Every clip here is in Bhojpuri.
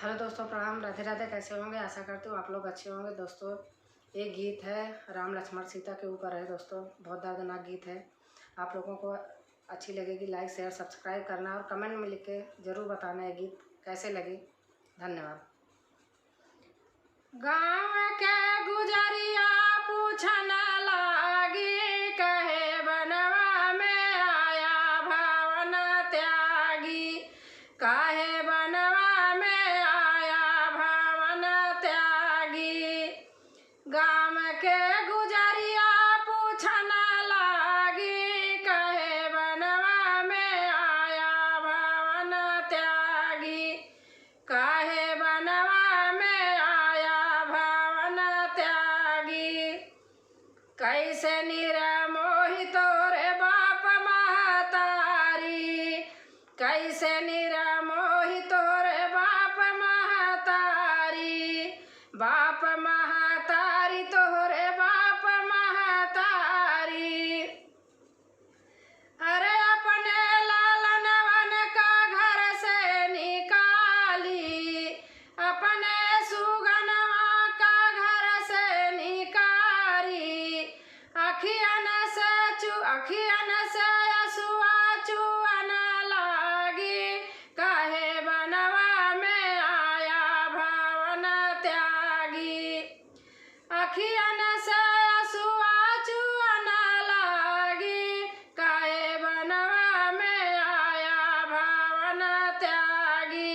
हेलो दोस्तों, प्रणाम। राधे राधे। कैसे होंगे? आशा करती हूँ आप लोग अच्छे होंगे। दोस्तों, एक गीत है राम लक्ष्मण सीता के ऊपर है। दोस्तों, बहुत दर्दनाक गीत है। आप लोगों को अच्छी लगेगी। लाइक शेयर सब्सक्राइब करना और कमेंट में लिख के ज़रूर बताना ये गीत कैसे लगी। धन्यवाद। गाँव के गुजरिया पूछन लागी, कहे बनवा में आया भवन त्यागी। काहे बनवा में आया भवन त्यागी। गाँव के गुजरिया पूछन लागी, कहे बनवा में आया भवन त्यागी। काहे बनवा में आया भवन त्यागी। कैसे निरमोही तोरे बाप महतारी, कैसे निरमोही तोरे बाप महतारी। बाप महतारी तोरे बाप महतारी। अरे अपने लालनवन का घर से निकाली, अपने सुगनवा का घर से निकाली। अखियन से असुआ चुअन लागी, काहे बनवा में आया भवन त्यागी। अखियन से असुआ चुअन लागी, काहे बनवा में आया भवन त्यागी।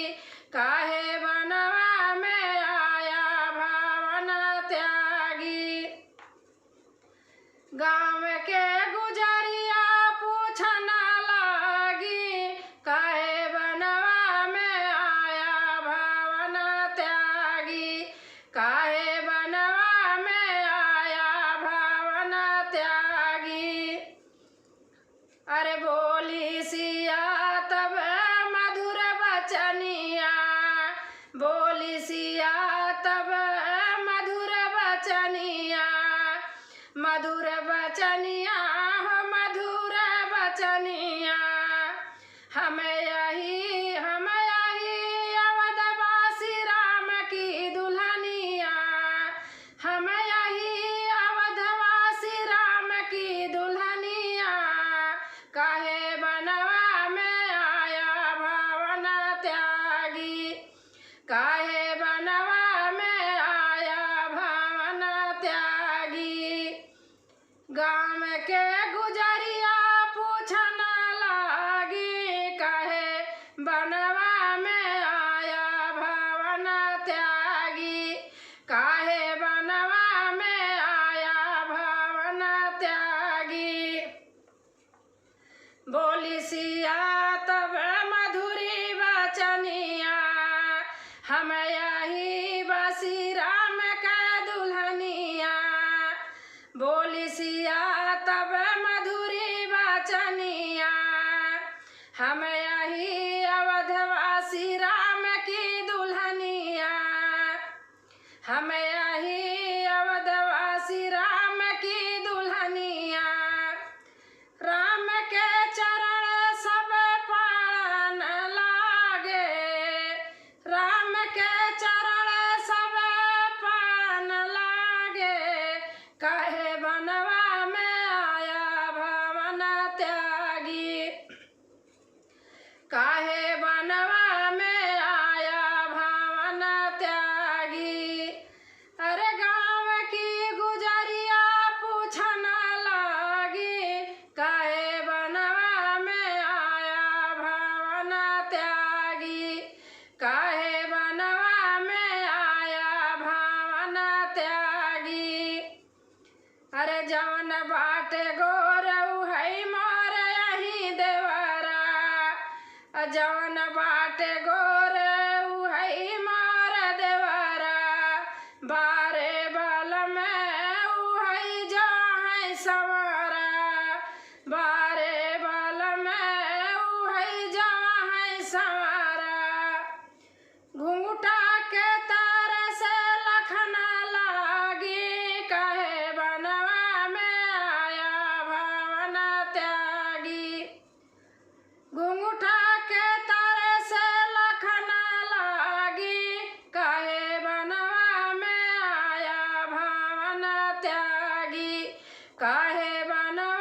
काहे बनवा में आया भवन त्यागी। गाँव के गुजरिया पूछन लागी, काहे बनवा में आया भवन त्यागी। काहे बनवा में आया भवन त्यागी। अरे बोली सिया तब मधुर बचनिया, बोली सिया तब मधुर बचनिया। मधुर बचनिया हो मधुर बचनिया। हम यही अवधवासी राम की दुल्हनिया। हम यही अवधवासी राम की दुल्हनिया। काहे बनवा में आया भवन त्यागी। काहे बनवा में आया भवन त्यागी। गाँव के गुजरिया पूछन लागी, काहे बनवा में आया भवन त्यागी। काहे बनवा में आया भवन त्यागी। बोली सिया तब मधुरी बचनिया, हम यही बसी राम के दुल्हनिया। बोली सिया तब मधुरी बचनिया, हम यही अवधवासी राम की दुल्हनिया। हम यही अवधवासी राम की दुल्हनिया। राम के चरण सब पान लागे, राम के चरण सब पान लागे। काहे बनवा में आया भवन त्यागी। काहे बनवा में आया भवन त्यागी। अरे गाँव की गुजरिया पूछन लागी, काहे बनवा में आया भवन त्यागी। काहे बनवा में आया भवन त्यागी। अरे जवन बाटे गोरऊ है मोर यही देवरा। जवन बाटे गोरऊ है मोर देवरा। बारे बल में है जो है संवरा। बारे बल में है जो है संवरा। घूंघटा के तार से लखन लागी, काहे बनवा में आया भवन त्यागी। घूंघटा के तार से लखन लागी, बनवारी